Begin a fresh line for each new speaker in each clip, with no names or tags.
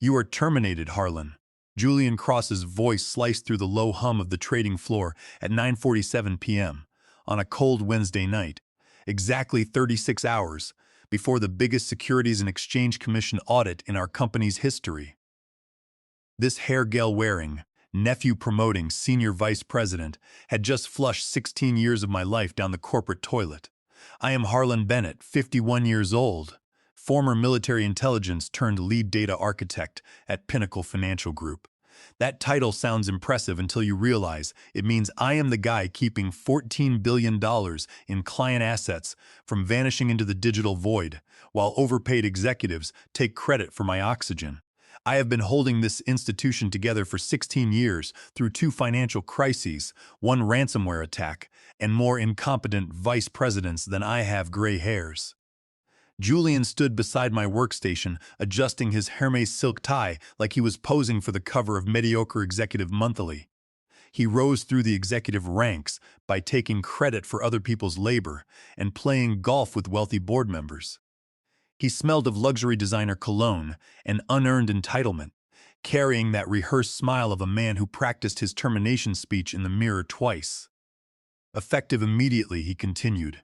You are terminated, Harlan. Julian Cross's voice sliced through the low hum of the trading floor at 9:47 p.m. on a cold Wednesday night, exactly 36 hours before the biggest Securities and Exchange Commission audit in our company's history. This hair-gel-wearing, nephew-promoting senior vice president had just flushed 16 years of my life down the corporate toilet. I am Harlan Bennett, 51 years old, former military intelligence turned lead data architect at Pinnacle Financial Group. That title sounds impressive until you realize it means I am the guy keeping $14 billion in client assets from vanishing into the digital void, while overpaid executives take credit for my oxygen. I have been holding this institution together for 16 years through 2 financial crises, 1 ransomware attack, and more incompetent vice presidents than I have gray hairs. Julian stood beside my workstation, adjusting his Hermes silk tie like he was posing for the cover of Mediocre Executive Monthly. He rose through the executive ranks by taking credit for other people's labor and playing golf with wealthy board members. He smelled of luxury designer cologne and unearned entitlement, carrying that rehearsed smile of a man who practiced his termination speech in the mirror twice. Effective immediately, he continued.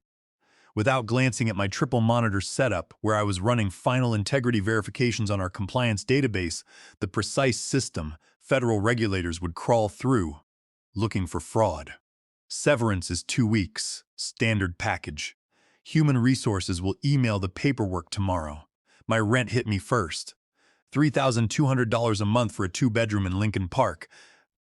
Without glancing at my triple monitor setup where I was running final integrity verifications on our compliance database, the precise system federal regulators would crawl through, looking for fraud. Severance is 2 weeks, standard package. Human resources will email the paperwork tomorrow. My rent hit me first. $3,200 a month for a 2-bedroom in Lincoln Park,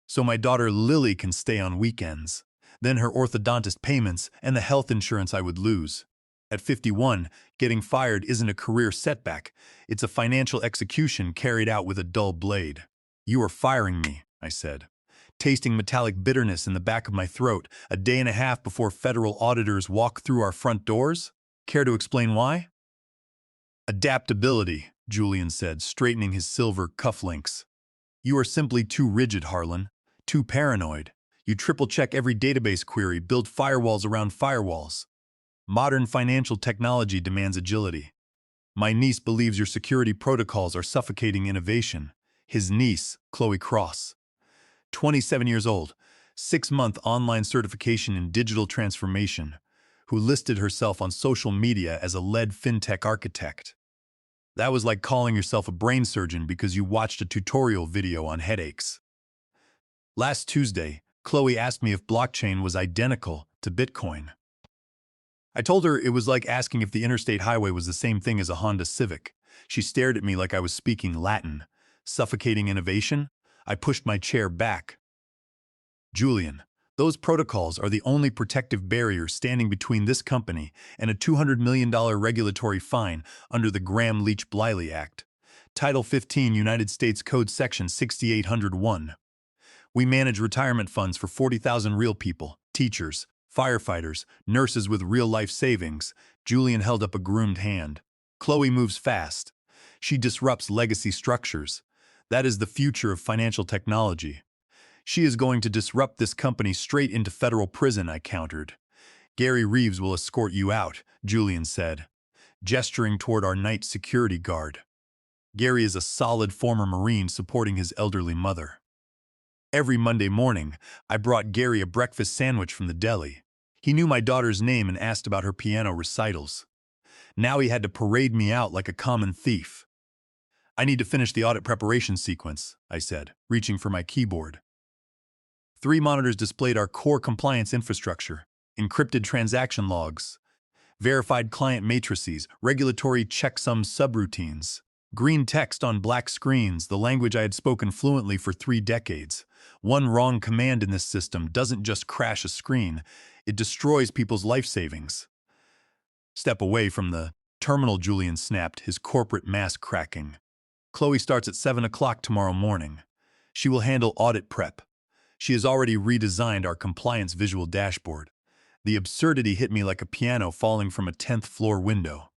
so my daughter Lily can stay on weekends. Then her orthodontist payments and the health insurance I would lose. At 51, getting fired isn't a career setback, it's a financial execution carried out with a dull blade. You are firing me, I said, tasting metallic bitterness in the back of my throat a day and a half before federal auditors walk through our front doors. Care to explain why? Adaptability, Julian said, straightening his silver cufflinks. You are simply too rigid, Harlan, too paranoid. You triple-check every database query, build firewalls around firewalls. Modern financial technology demands agility. My niece believes your security protocols are suffocating innovation. His niece, Chloe Cross, 27 years old, 6-month online certification in digital transformation, who listed herself on social media as a lead fintech architect. That was like calling yourself a brain surgeon because you watched a tutorial video on headaches. Last Tuesday, Chloe asked me if blockchain was identical to Bitcoin. I told her it was like asking if the interstate highway was the same thing as a Honda Civic. She stared at me like I was speaking Latin. Suffocating innovation? I pushed my chair back. Julian, those protocols are the only protective barrier standing between this company and a $200 million regulatory fine under the Gramm-Leach-Bliley Act. Title 15 United States Code Section 6801. We manage retirement funds for 40,000 real people, teachers, firefighters, nurses with real-life savings. Julian held up a groomed hand. Chloe moves fast. She disrupts legacy structures. That is the future of financial technology. She is going to disrupt this company straight into federal prison, I countered. Gary Reeves will escort you out, Julian said, gesturing toward our night security guard. Gary is a solid former Marine supporting his elderly mother. Every Monday morning, I brought Gary a breakfast sandwich from the deli. He knew my daughter's name and asked about her piano recitals. Now he had to parade me out like a common thief. I need to finish the audit preparation sequence, I said, reaching for my keyboard. 3 monitors displayed our core compliance infrastructure, encrypted transaction logs, verified client matrices, regulatory checksum subroutines. Green text on black screens, the language I had spoken fluently for 3 decades. One wrong command in this system doesn't just crash a screen, it destroys people's life savings. Step away from the terminal, Julian snapped, his corporate mask cracking. Chloe starts at 7 o'clock tomorrow morning. She will handle audit prep. She has already redesigned our compliance visual dashboard. The absurdity hit me like a piano falling from a 10th floor window.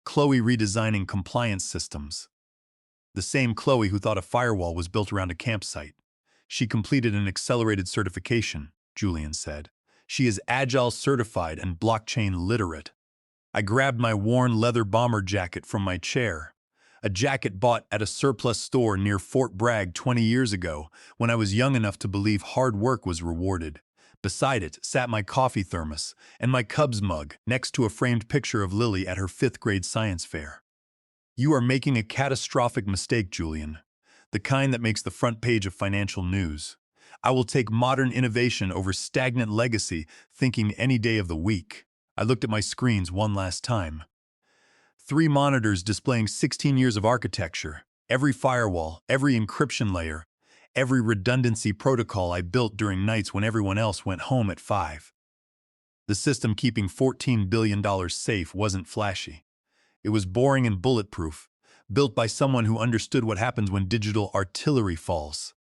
Chloe redesigning compliance systems. The same Chloe who thought a firewall was built around a campsite. She completed an accelerated certification, Julian said. She is Agile certified and blockchain literate. I grabbed my worn leather bomber jacket from my chair. A jacket bought at a surplus store near Fort Bragg 20 years ago, when I was young enough to believe hard work was rewarded. Beside it sat my coffee thermos and my Cubs mug next to a framed picture of Lily at her 5th-grade science fair. You are making a catastrophic mistake, Julian. The kind that makes the front page of financial news. I will take modern innovation over stagnant legacy thinking any day of the week. I looked at my screens one last time. 3 monitors displaying 16 years of architecture, every firewall, every encryption layer, every redundancy protocol I built during nights when everyone else went home at 5. The system keeping $14 billion safe wasn't flashy. It was boring and bulletproof, built by someone who understood what happens when digital artillery falls.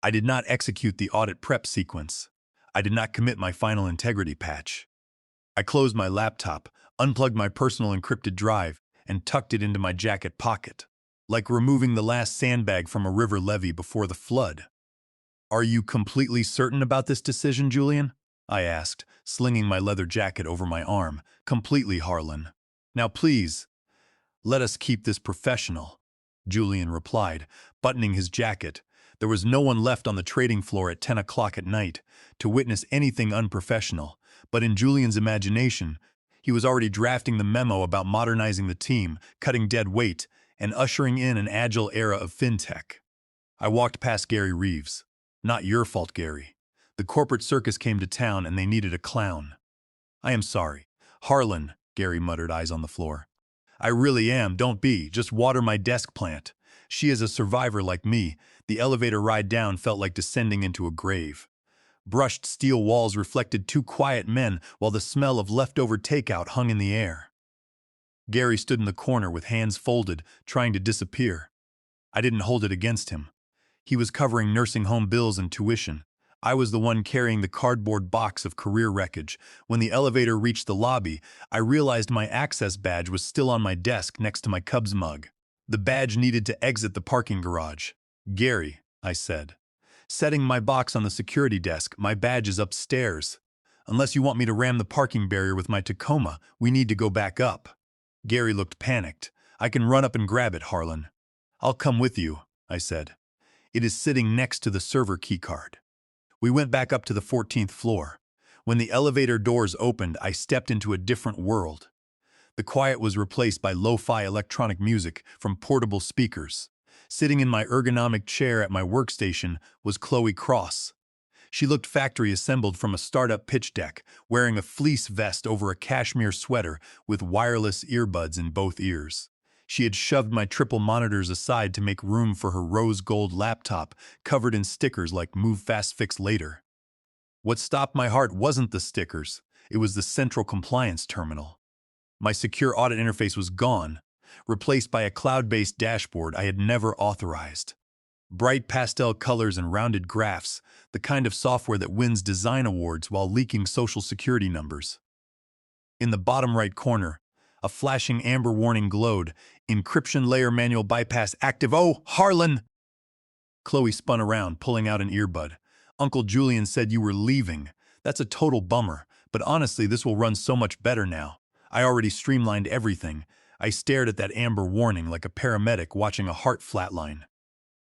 I did not execute the audit prep sequence. I did not commit my final integrity patch. I closed my laptop, unplugged my personal encrypted drive, and tucked it into my jacket pocket, like removing the last sandbag from a river levee before the flood. Are you completely certain about this decision, Julian? I asked, slinging my leather jacket over my arm. Completely, Harlan. Now please, let us keep this professional, Julian replied, buttoning his jacket. There was no one left on the trading floor at 10 o'clock at night to witness anything unprofessional, but in Julian's imagination, he was already drafting the memo about modernizing the team, cutting dead weight, and ushering in an agile era of fintech. I walked past Gary Reeves. Not your fault, Gary. The corporate circus came to town and they needed a clown. I am sorry. Harlan, Gary muttered, eyes on the floor. I really am, don't be, just water my desk plant. She is a survivor like me. The elevator ride down felt like descending into a grave. Brushed steel walls reflected 2 quiet men while the smell of leftover takeout hung in the air. Gary stood in the corner with hands folded, trying to disappear. I didn't hold it against him. He was covering nursing home bills and tuition. I was the one carrying the cardboard box of career wreckage. When the elevator reached the lobby, I realized my access badge was still on my desk next to my Cubs mug. The badge needed to exit the parking garage. Gary, I said, setting my box on the security desk, my badge is upstairs. Unless you want me to ram the parking barrier with my Tacoma, we need to go back up. Gary looked panicked. I can run up and grab it, Harlan. I'll come with you, I said. It is sitting next to the server keycard. We went back up to the 14th floor. When the elevator doors opened, I stepped into a different world. The quiet was replaced by lo-fi electronic music from portable speakers. Sitting in my ergonomic chair at my workstation was Chloe Cross. She looked factory assembled from a startup pitch deck, wearing a fleece vest over a cashmere sweater with wireless earbuds in both ears. She had shoved my triple monitors aside to make room for her rose gold laptop, covered in stickers like Move Fast Fix Later. What stopped my heart wasn't the stickers, it was the central compliance terminal. My secure audit interface was gone, replaced by a cloud-based dashboard I had never authorized. Bright pastel colors and rounded graphs, the kind of software that wins design awards while leaking social security numbers. In the bottom right corner, a flashing amber warning glowed, encryption layer manual bypass active. Oh, Harlan! Chloe spun around, pulling out an earbud. Uncle Julian said you were leaving. That's a total bummer, but honestly, this will run so much better now. I already streamlined everything. I stared at that amber warning like a paramedic watching a heart flatline.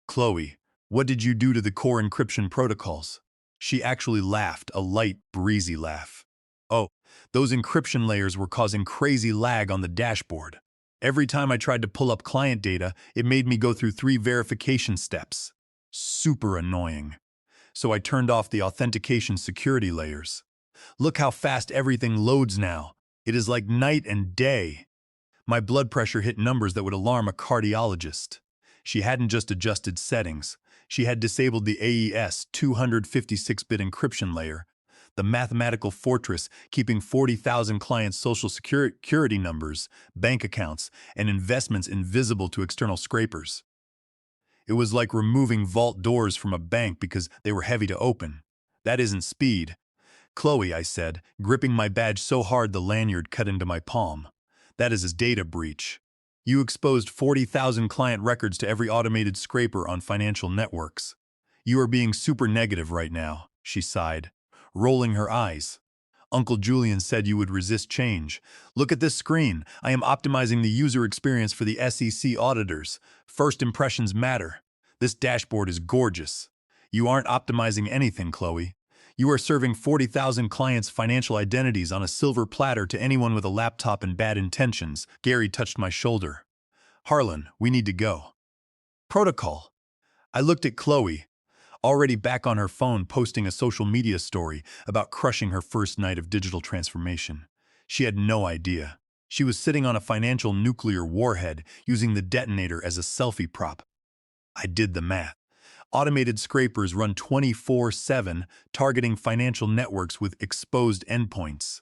Chloe, what did you do to the core encryption protocols? She actually laughed, a light, breezy laugh. Oh, those encryption layers were causing crazy lag on the dashboard. Every time I tried to pull up client data, it made me go through 3 verification steps. Super annoying. So I turned off the authentication security layers. Look how fast everything loads now. It is like night and day. My blood pressure hit numbers that would alarm a cardiologist. She hadn't just adjusted settings. She had disabled the AES 256-bit encryption layer, the mathematical fortress keeping 40,000 clients' social security numbers, bank accounts, and investments invisible to external scrapers. It was like removing vault doors from a bank because they were heavy to open. That isn't speed. Chloe, I said, gripping my badge so hard the lanyard cut into my palm. That is a data breach. You exposed 40,000 client records to every automated scraper on financial networks. You are being super negative right now, she sighed, rolling her eyes. Uncle Julian said you would resist change. Look at this screen. I am optimizing the user experience for the SEC auditors. First impressions matter. This dashboard is gorgeous. You aren't optimizing anything, Chloe. You are serving 40,000 clients' financial identities on a silver platter to anyone with a laptop and bad intentions. Gary touched my shoulder. Harlan, we need to go. Protocol. I looked at Chloe, already back on her phone posting a social media story about crushing her first night of digital transformation. She had no idea. She was sitting on a financial nuclear warhead using the detonator as a selfie prop. I did the math. Automated scrapers run 24/7, targeting financial networks with exposed endpoints.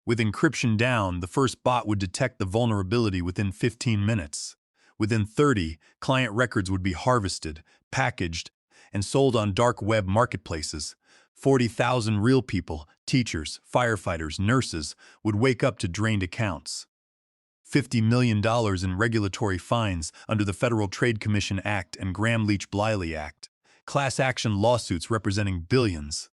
With encryption down, the first bot would detect the vulnerability within 15 minutes. Within 30, client records would be harvested, packaged, and sold on dark web marketplaces. 40,000 real people, teachers, firefighters, nurses, would wake up to drained accounts. $50 million in regulatory fines under the Federal Trade Commission Act and Gramm-Leach-Bliley Act. Class action lawsuits representing billions.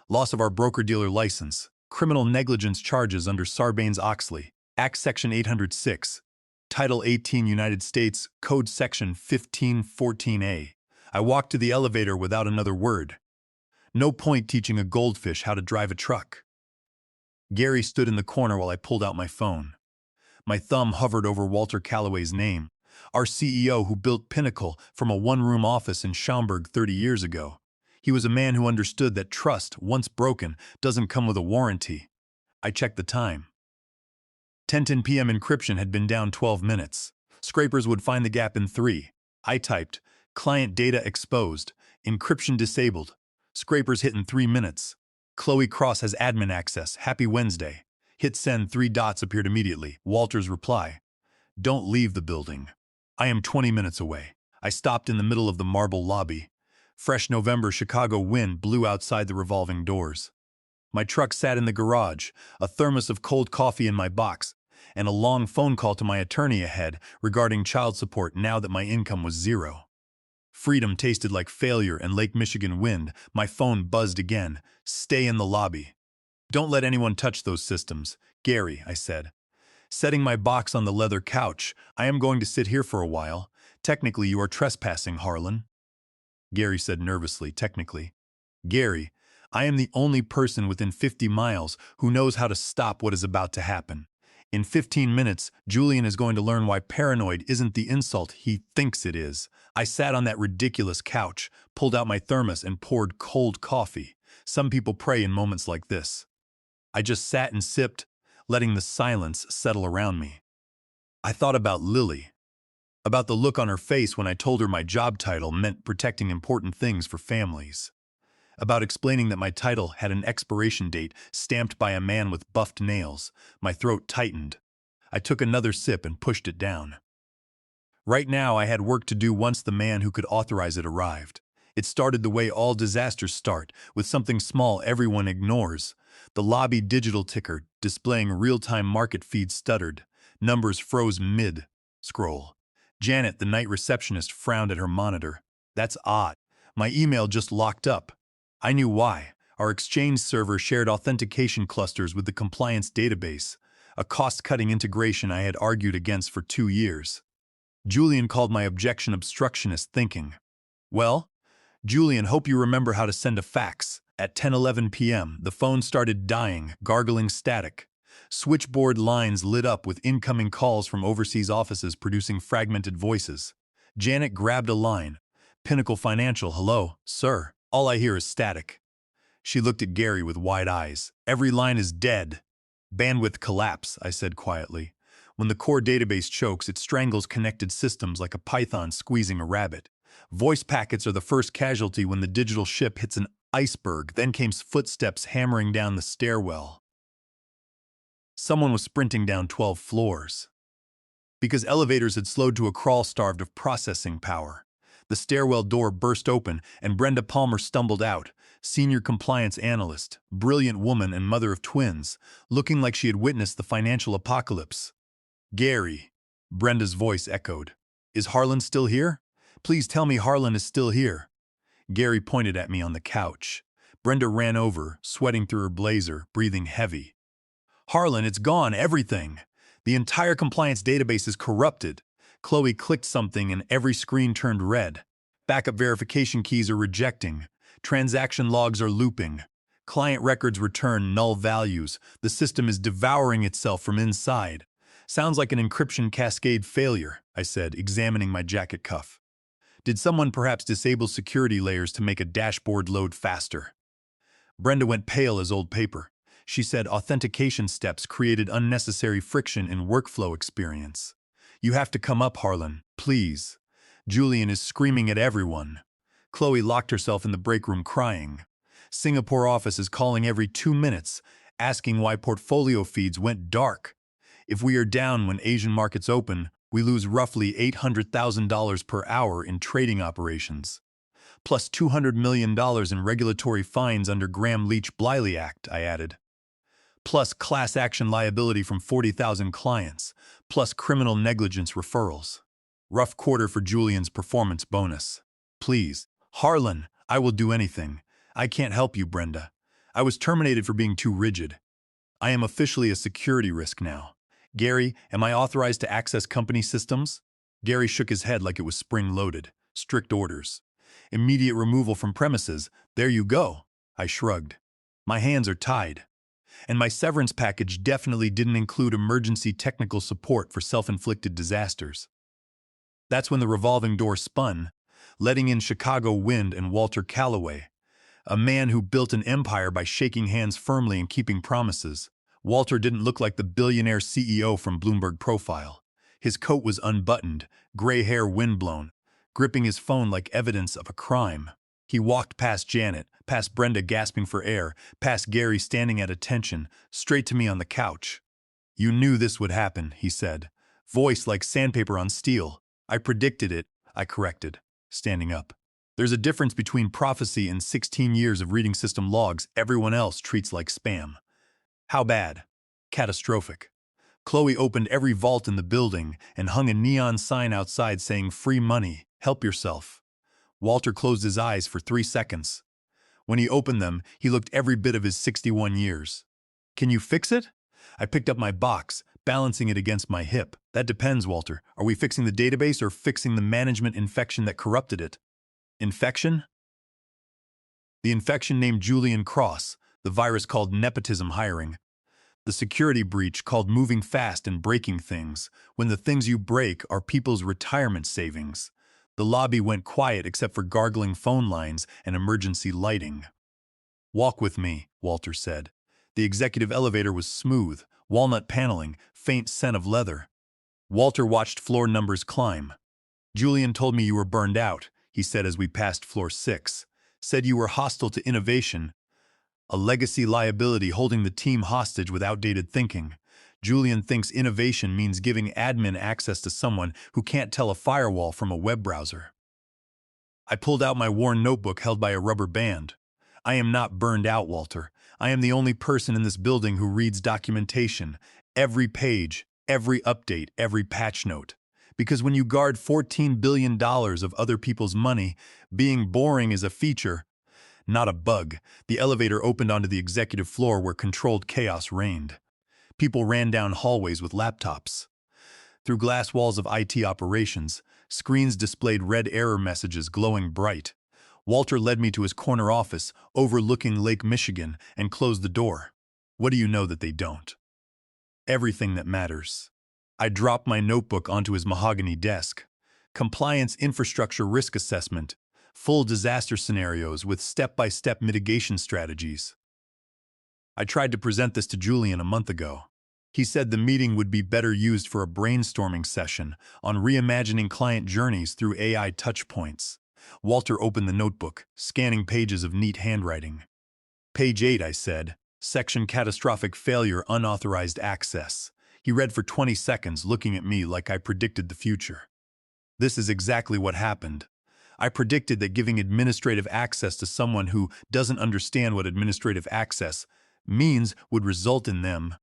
Loss of our broker-dealer license. Criminal negligence charges under Sarbanes-Oxley. Act Section 806. Title 18 United States Code Section 1514A. I walked to the elevator without another word. No point teaching a goldfish how to drive a truck. Gary stood in the corner while I pulled out my phone. My thumb hovered over Walter Calloway's name, our CEO who built Pinnacle from a one-room office in Schaumburg 30 years ago. He was a man who understood that trust, once broken, doesn't come with a warranty. I checked the time. 10:10 p.m. encryption had been down 12 minutes. Scrapers would find the gap in 3. I typed, client data exposed, encryption disabled. Scrapers hit in 3 minutes. Chloe Cross has admin access. Happy Wednesday. Hit send, 3 dots appeared immediately. Walter's reply. Don't leave the building. I am 20 minutes away. I stopped in the middle of the marble lobby. Fresh November Chicago wind blew outside the revolving doors. My truck sat in the garage, a thermos of cold coffee in my box, and a long phone call to my attorney ahead regarding child support now that my income was 0. Freedom tasted like failure and Lake Michigan wind. My phone buzzed again. Stay in the lobby. Don't let anyone touch those systems. Gary, I said. Setting my box on the leather couch, I am going to sit here for a while. Technically, you are trespassing, Harlan. Gary said nervously, technically. Gary, I am the only person within 50 miles who knows how to stop what is about to happen. In 15 minutes, Julian is going to learn why paranoid isn't the insult he thinks it is. I sat on that ridiculous couch, pulled out my thermos and poured cold coffee. Some people pray in moments like this. I just sat and sipped, letting the silence settle around me. I thought about Lily, about the look on her face when I told her my job title meant protecting important things for families, about explaining that my title had an expiration date stamped by a man with buffed nails. My throat tightened. I took another sip and pushed it down. Right now, I had work to do once the man who could authorize it arrived. It started the way all disasters start, with something small everyone ignores. The lobby digital ticker displaying real-time market feeds stuttered. Numbers froze mid-scroll. Janet, the night receptionist, frowned at her monitor. That's odd. My email just locked up. I knew why. Our Exchange server shared authentication clusters with the compliance database, a cost-cutting integration I had argued against for 2 years. Julian called my objection obstructionist thinking. Well, Julian, hope you remember how to send a fax. At 10:11 p.m., the phone started dying, gargling static. Switchboard lines lit up with incoming calls from overseas offices producing fragmented voices. Janet grabbed a line. Pinnacle Financial, hello, sir. All I hear is static. She looked at Gary with wide eyes. Every line is dead. Bandwidth collapse, I said quietly. When the core database chokes, it strangles connected systems like a python squeezing a rabbit. Voice packets are the first casualty when the digital ship hits an iceberg. Then came footsteps hammering down the stairwell. Someone was sprinting down 12 floors. Because elevators had slowed to a crawl starved of processing power. The stairwell door burst open and Brenda Palmer stumbled out, senior compliance analyst, brilliant woman and mother of twins, looking like she had witnessed the financial apocalypse. Gary, Brenda's voice echoed. Is Harlan still here? Please tell me Harlan is still here. Gary pointed at me on the couch. Brenda ran over, sweating through her blazer, breathing heavy. Harlan, it's gone, everything. The entire compliance database is corrupted. Chloe clicked something and every screen turned red. Backup verification keys are rejecting. Transaction logs are looping. Client records return null values. The system is devouring itself from inside. Sounds like an encryption cascade failure, I said, examining my jacket cuff. Did someone perhaps disable security layers to make a dashboard load faster? Brenda went pale as old paper. She said authentication steps created unnecessary friction in workflow experience. You have to come up, Harlan, please. Julian is screaming at everyone. Chloe locked herself in the break room crying. Singapore office is calling every 2 minutes, asking why portfolio feeds went dark. If we are down when Asian markets open, we lose roughly $800,000 per hour in trading operations. Plus $200 million in regulatory fines under Graham-Leach-Bliley Act, I added. Plus class action liability from 40,000 clients, plus criminal negligence referrals. Rough quarter for Julian's performance bonus. Please, Harlan, I will do anything. I can't help you, Brenda. I was terminated for being too rigid. I am officially a security risk now. Gary, am I authorized to access company systems? Gary shook his head like it was spring-loaded. Strict orders. Immediate removal from premises. There you go. I shrugged. My hands are tied. And my severance package definitely didn't include emergency technical support for self-inflicted disasters. That's when the revolving door spun, letting in Chicago Wind and Walter Calloway, a man who built an empire by shaking hands firmly and keeping promises. Walter didn't look like the billionaire CEO from Bloomberg Profile. His coat was unbuttoned, gray hair windblown, gripping his phone like evidence of a crime. He walked past Janet, past Brenda gasping for air, past Gary standing at attention, straight to me on the couch. You knew this would happen, he said, voice like sandpaper on steel. I predicted it, I corrected, standing up. There's a difference between prophecy and 16 years of reading system logs everyone else treats like spam. How bad? Catastrophic. Chloe opened every vault in the building and hung a neon sign outside saying free money, help yourself. Walter closed his eyes for 3 seconds. When he opened them, he looked every bit of his 61 years. Can you fix it? I picked up my box, balancing it against my hip. That depends, Walter. Are we fixing the database or fixing the management infection that corrupted it? Infection? The infection named Julian Cross, the virus called nepotism hiring. The security breach called moving fast and breaking things, when the things you break are people's retirement savings. The lobby went quiet except for gargling phone lines and emergency lighting. Walk with me, Walter said. The executive elevator was smooth, walnut paneling, faint scent of leather. Walter watched floor numbers climb. Julian told me you were burned out, he said as we passed floor 6. Said you were hostile to innovation. A legacy liability holding the team hostage with outdated thinking. Julian thinks innovation means giving admin access to someone who can't tell a firewall from a web browser. I pulled out my worn notebook held by a rubber band. I am not burned out, Walter. I am the only person in this building who reads documentation, every page, every update, every patch note. Because when you guard $14 billion of other people's money, being boring is a feature, not a bug. The elevator opened onto the executive floor where controlled chaos reigned. People ran down hallways with laptops. Through glass walls of IT operations, screens displayed red error messages glowing bright. Walter led me to his corner office, overlooking Lake Michigan, and closed the door. What do you know that they don't? Everything that matters. I dropped my notebook onto his mahogany desk. Compliance infrastructure risk assessment. Full disaster scenarios with step-by-step mitigation strategies. I tried to present this to Julian a month ago. He said the meeting would be better used for a brainstorming session on reimagining client journeys through AI touchpoints. Walter opened the notebook, scanning pages of neat handwriting. Page 8, I said. Section catastrophic failure, unauthorized access. He read for 20 seconds, looking at me like I predicted the future. This is exactly what happened. I predicted that giving administrative access to someone who doesn't understand what administrative access means would result in them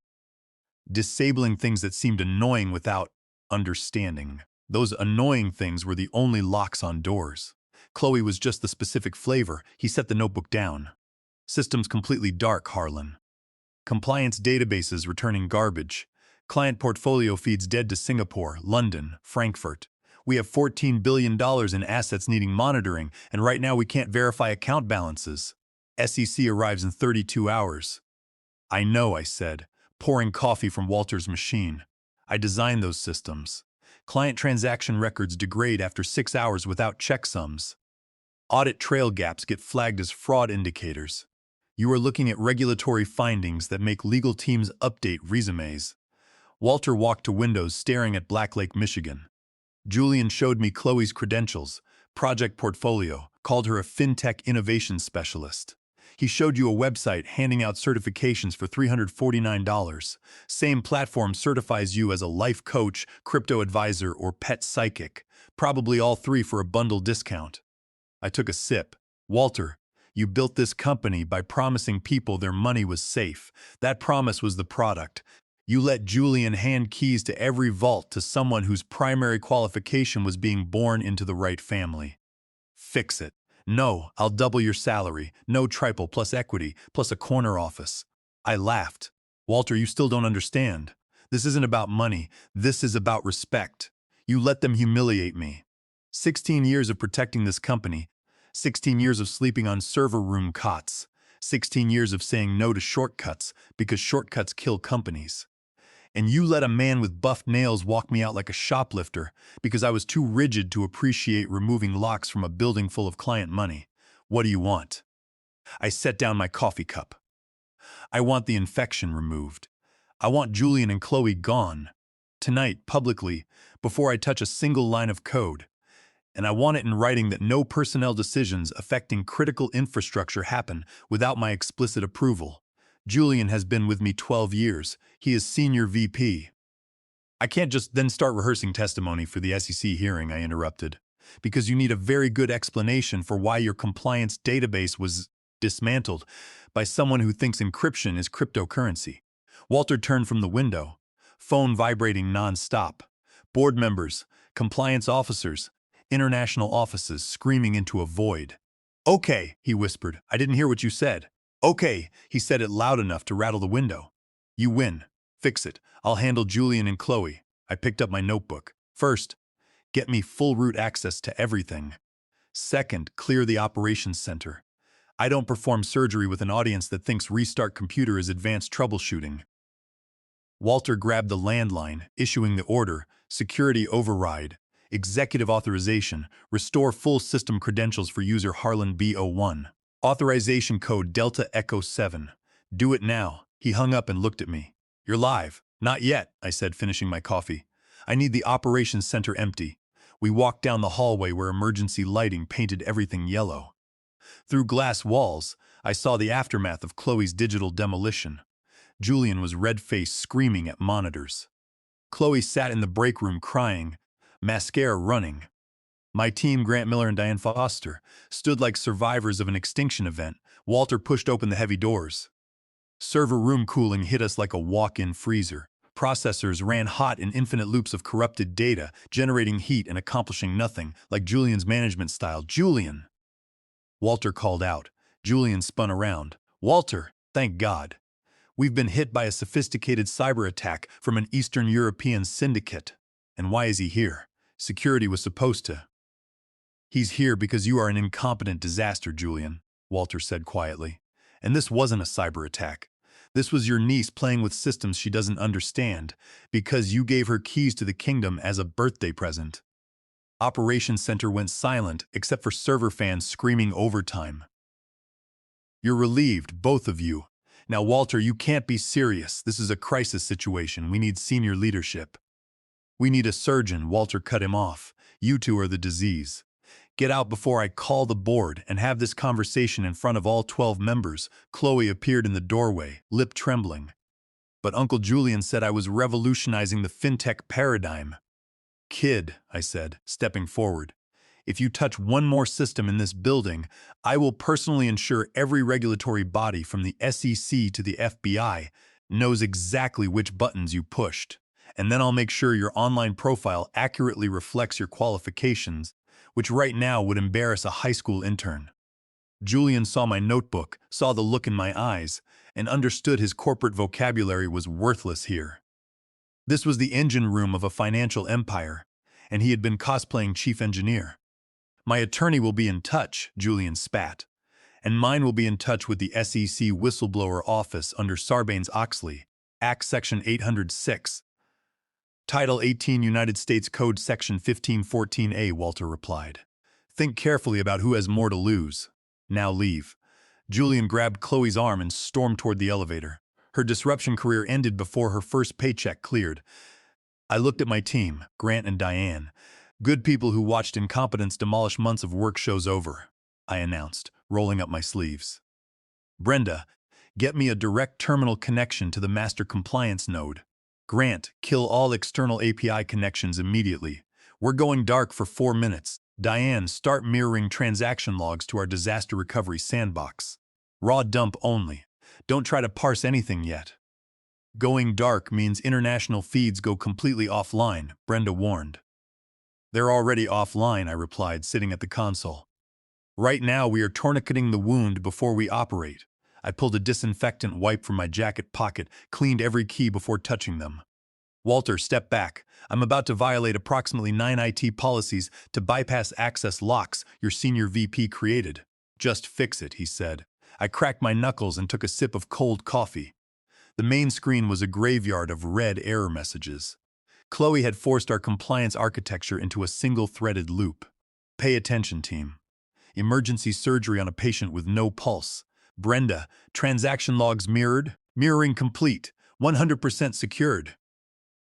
disabling things that seemed annoying without understanding. Those annoying things were the only locks on doors. Chloe was just the specific flavor. He set the notebook down. Systems completely dark, Harlan. Compliance databases returning garbage. Client portfolio feeds dead to Singapore, London, Frankfurt. We have $14 billion in assets needing monitoring, and right now we can't verify account balances. SEC arrives in 32 hours. I know, I said, pouring coffee from Walter's machine. I designed those systems. Client transaction records degrade after 6 hours without checksums. Audit trail gaps get flagged as fraud indicators. You are looking at regulatory findings that make legal teams update resumes. Walter walked to windows staring at Black Lake, Michigan. Julian showed me Chloe's credentials, project portfolio, called her a fintech innovation specialist. He showed you a website handing out certifications for $349. Same platform certifies you as a life coach, crypto advisor, or pet psychic, probably all three for a bundle discount. I took a sip. Walter, you built this company by promising people their money was safe. That promise was the product. You let Julian hand keys to every vault to someone whose primary qualification was being born into the right family. Fix it. No, I'll double your salary. No triple plus equity plus a corner office. I laughed. Walter, you still don't understand. This isn't about money. This is about respect. You let them humiliate me. 16 years of protecting this company. 16 years of sleeping on server room cots. 16 years of saying no to shortcuts because shortcuts kill companies. And you let a man with buffed nails walk me out like a shoplifter because I was too rigid to appreciate removing locks from a building full of client money. What do you want? I set down my coffee cup. I want the infection removed. I want Julian and Chloe gone. Tonight, publicly, before I touch a single line of code. And I want it in writing that no personnel decisions affecting critical infrastructure happen without my explicit approval. Julian has been with me 12 years. He is senior VP. I can't just then start rehearsing testimony for the SEC hearing, I interrupted, because you need a very good explanation for why your compliance database was dismantled by someone who thinks encryption is cryptocurrency. Walter turned from the window, phone vibrating non-stop. Board members, compliance officers, international offices screaming into a void. Okay, he whispered. I didn't hear what you said. Okay, he said it loud enough to rattle the window. You win. Fix it. I'll handle Julian and Chloe. I picked up my notebook. First, get me full root access to everything. Second, clear the operations center. I don't perform surgery with an audience that thinks restart computer is advanced troubleshooting. Walter grabbed the landline, issuing the order, security override, executive authorization, restore full system credentials for user Harlan B01. Authorization code Delta Echo 7. Do it now. He hung up and looked at me. You're live. Not yet, I said, finishing my coffee. I need the operations center empty. We walked down the hallway where emergency lighting painted everything yellow. Through glass walls, I saw the aftermath of Chloe's digital demolition. Julian was red-faced, screaming at monitors. Chloe sat in the break room crying, mascara running. My team, Grant Miller and Diane Foster, stood like survivors of an extinction event. Walter pushed open the heavy doors. Server room cooling hit us like a walk-in freezer. Processors ran hot in infinite loops of corrupted data, generating heat and accomplishing nothing, like Julian's management style. Julian! Walter called out. Julian spun around. Walter, thank God. We've been hit by a sophisticated cyber attack from an Eastern European syndicate. And why is he here? Security was supposed to. He's here because you are an incompetent disaster, Julian, Walter said quietly. And this wasn't a cyber attack. This was your niece playing with systems she doesn't understand because you gave her keys to the kingdom as a birthday present. Operations Center went silent except for server fans screaming overtime. You're relieved, both of you. Now, Walter, you can't be serious. This is a crisis situation. We need senior leadership. We need a surgeon, Walter cut him off. You two are the disease. Get out before I call the board and have this conversation in front of all 12 members. Chloe appeared in the doorway, lip trembling. But Uncle Julian said I was revolutionizing the fintech paradigm. Kid, I said, stepping forward, if you touch one more system in this building, I will personally ensure every regulatory body from the SEC to the FBI knows exactly which buttons you pushed. And then I'll make sure your online profile accurately reflects your qualifications, which right now would embarrass a high school intern. Julian saw my notebook, saw the look in my eyes, and understood his corporate vocabulary was worthless here. This was the engine room of a financial empire, and he had been cosplaying chief engineer. My attorney will be in touch, Julian spat, and mine will be in touch with the SEC whistleblower office under Sarbanes-Oxley, Act Section 806. Title 18 United States Code Section 1514A, Walter replied. Think carefully about who has more to lose. Now leave. Julian grabbed Chloe's arm and stormed toward the elevator. Her disruption career ended before her first paycheck cleared. I looked at my team, Grant and Diane. Good people who watched incompetence demolish months of work shows over, I announced, rolling up my sleeves. Brenda, get me a direct terminal connection to the master compliance node. Grant, kill all external API connections immediately. We're going dark for 4 minutes. Diane, start mirroring transaction logs to our disaster recovery sandbox. Raw dump only. Don't try to parse anything yet. Going dark means international feeds go completely offline, Brenda warned. They're already offline, I replied, sitting at the console. Right now we are tourniqueting the wound before we operate. I pulled a disinfectant wipe from my jacket pocket, cleaned every key before touching them. Walter, step back. I'm about to violate approximately 9 IT policies to bypass access locks your senior VP created. Just fix it, he said. I cracked my knuckles and took a sip of cold coffee. The main screen was a graveyard of red error messages. Chloe had forced our compliance architecture into a single-threaded loop. Pay attention, team. Emergency surgery on a patient with no pulse. Brenda, transaction logs mirrored, mirroring complete, 100% secured.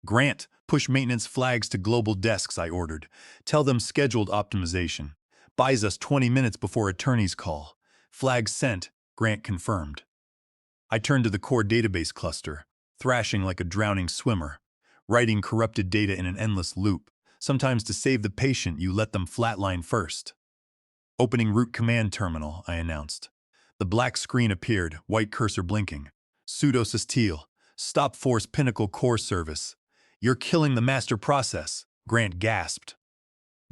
Grant, push maintenance flags to global desks, I ordered. Tell them scheduled optimization. Buys us 20 minutes before attorney's call. Flags sent, Grant confirmed. I turned to the core database cluster, thrashing like a drowning swimmer, writing corrupted data in an endless loop. Sometimes to save the patient, you let them flatline first. Opening root command terminal, I announced. The black screen appeared, white cursor blinking. Pseudo-Castile, stop force pinnacle core service. You're killing the master process, Grant gasped.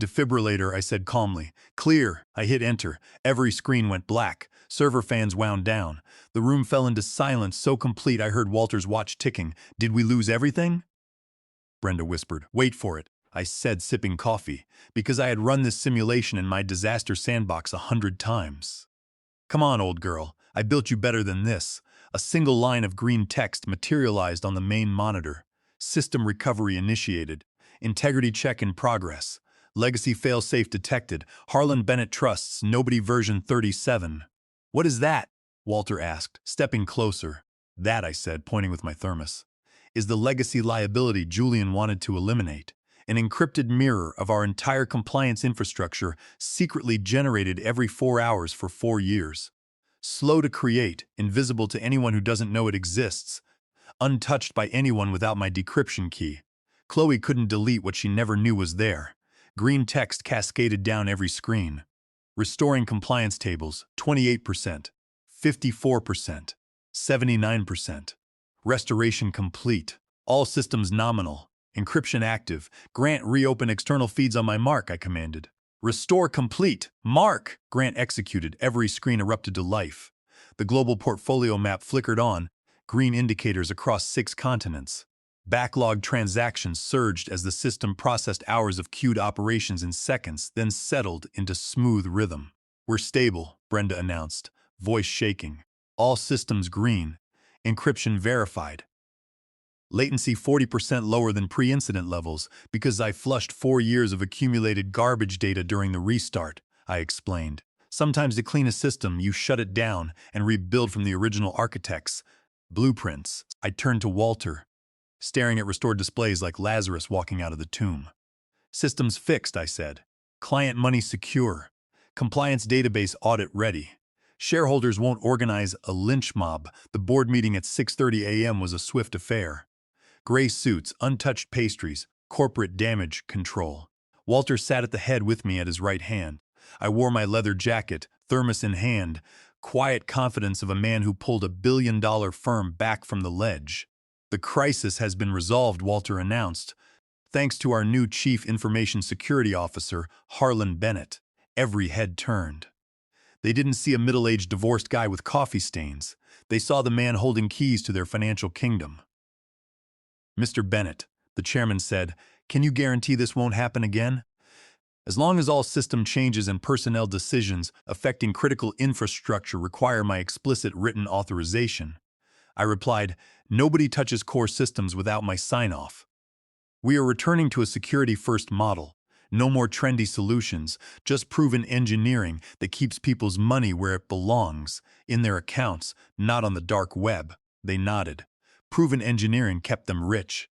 Defibrillator, I said calmly. Clear, I hit enter. Every screen went black. Server fans wound down. The room fell into silence so complete I heard Walter's watch ticking. Did we lose everything? Brenda whispered. Wait for it, I said, sipping coffee, because I had run this simulation in my disaster sandbox 100 times. Come on, old girl, I built you better than this. A single line of green text materialized on the main monitor. System recovery initiated. Integrity check in progress. Legacy failsafe detected. Harlan Bennett trusts nobody version 37. What is that? Walter asked, stepping closer. That, I said, pointing with my thermos, is the legacy liability Julian wanted to eliminate. An encrypted mirror of our entire compliance infrastructure secretly generated every 4 hours for 4 years. Slow to create, invisible to anyone who doesn't know it exists, untouched by anyone without my decryption key. Chloe couldn't delete what she never knew was there. Green text cascaded down every screen. Restoring compliance tables, 28%, 54%, 79%. Restoration complete. All systems nominal. Encryption active. Grant, reopen external feeds on my mark, I commanded. Restore complete. Mark! Grant executed. Every screen erupted to life. The global portfolio map flickered on, green indicators across 6 continents. Backlogged transactions surged as the system processed hours of queued operations in seconds, then settled into smooth rhythm. We're stable, Brenda announced, voice shaking. All systems green. Encryption verified. Latency 40% lower than pre-incident levels because I flushed 4 years of accumulated garbage data during the restart, I explained. Sometimes to clean a system, you shut it down and rebuild from the original architect's blueprints. I turned to Walter, staring at restored displays like Lazarus walking out of the tomb. Systems fixed, I said. Client money secure. Compliance database audit ready. Shareholders won't organize a lynch mob. The board meeting at 6:30 a.m. was a swift affair. Gray suits, untouched pastries, corporate damage control. Walter sat at the head with me at his right hand. I wore my leather jacket, thermos in hand, quiet confidence of a man who pulled a billion-dollar firm back from the ledge. The crisis has been resolved, Walter announced, thanks to our new Chief Information Security Officer, Harlan Bennett. Every head turned. They didn't see a middle-aged divorced guy with coffee stains. They saw the man holding keys to their financial kingdom. "Mr. Bennett," the chairman said, "can you guarantee this won't happen again?" "As long as all system changes and personnel decisions affecting critical infrastructure require my explicit written authorization," I replied. "Nobody touches core systems without my sign-off." We are returning to a security-first model. No more trendy solutions, just proven engineering that keeps people's money where it belongs, in their accounts, not on the dark web. They nodded. Proven engineering kept them rich.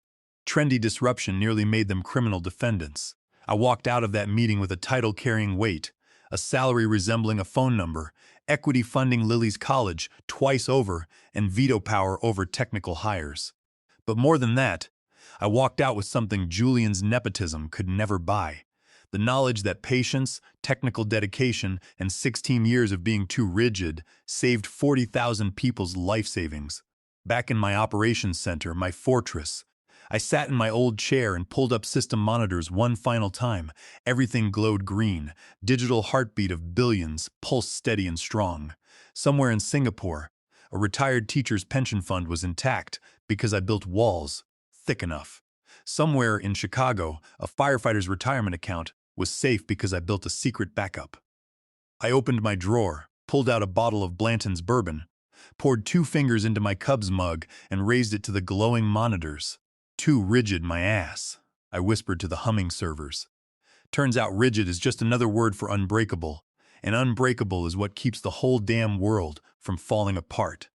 Trendy disruption nearly made them criminal defendants. I walked out of that meeting with a title carrying weight, a salary resembling a phone number, equity funding Lily's college twice over, and veto power over technical hires. But more than that, I walked out with something Julian's nepotism could never buy. The knowledge that patience, technical dedication, and 16 years of being too rigid saved 40,000 people's life savings. Back in my operations center, my fortress, I sat in my old chair and pulled up system monitors one final time. Everything glowed green, digital heartbeat of billions, pulse steady and strong. Somewhere in Singapore, a retired teacher's pension fund was intact because I built walls thick enough. Somewhere in Chicago, a firefighter's retirement account was safe because I built a secret backup. I opened my drawer, pulled out a bottle of Blanton's bourbon, poured 2 fingers into my Cubs mug, and raised it to the glowing monitors. "Too rigid, my ass," I whispered to the humming servers. Turns out rigid is just another word for unbreakable, and unbreakable is what keeps the whole damn world from falling apart.